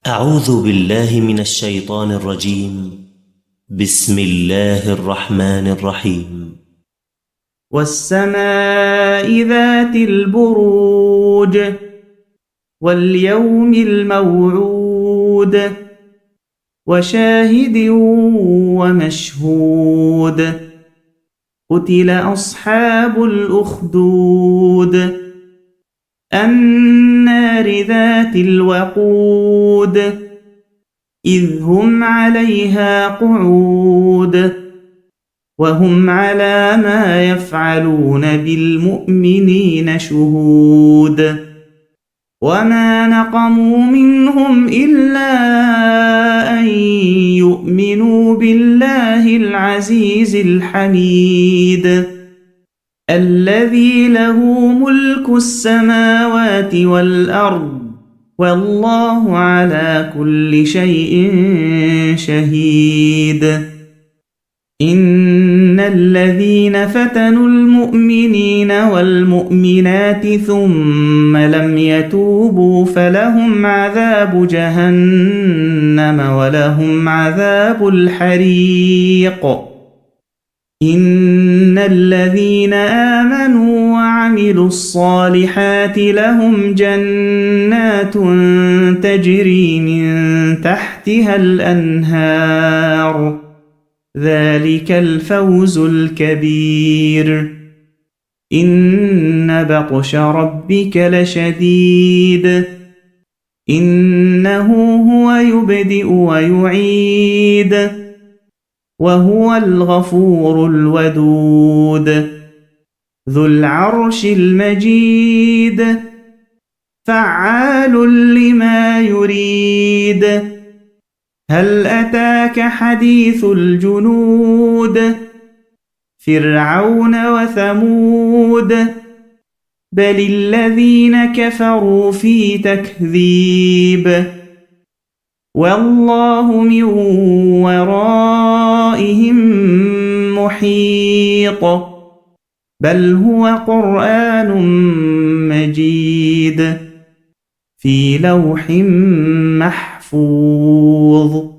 أعوذ بالله من الشيطان الرجيم. بسم الله الرحمن الرحيم. والسماء ذات البروج واليوم الموعود وشاهد ومشهود قتل أصحاب الأخدود النار ذات الوقود إذ هم عليها قعود وهم على ما يفعلون بالمؤمنين شهود وما نقموا منهم إلا أن يؤمنوا بالله العزيز الحميد الذي له ملك السماوات والأرض والله على كل شيء شهيد إن الذين فتنوا المؤمنين والمؤمنات ثم لم يتوبوا فلهم عذاب جهنم ولهم عذاب الحريق إن الذين آمنوا وعملوا الصالحات لهم جنات تجري من تحتها الأنهار ذلك الفوز الكبير إن بطش ربك لشديد إنه هو يبدئ ويعيد وهو الغفور الودود ذو العرش المجيد فعال لما يريد هل أتاك حديث الجنود فرعون وثمود بل الذين كفروا في تكذيب والله من ورائهم محيط بل هو قرآن مجيد في لوح محفوظ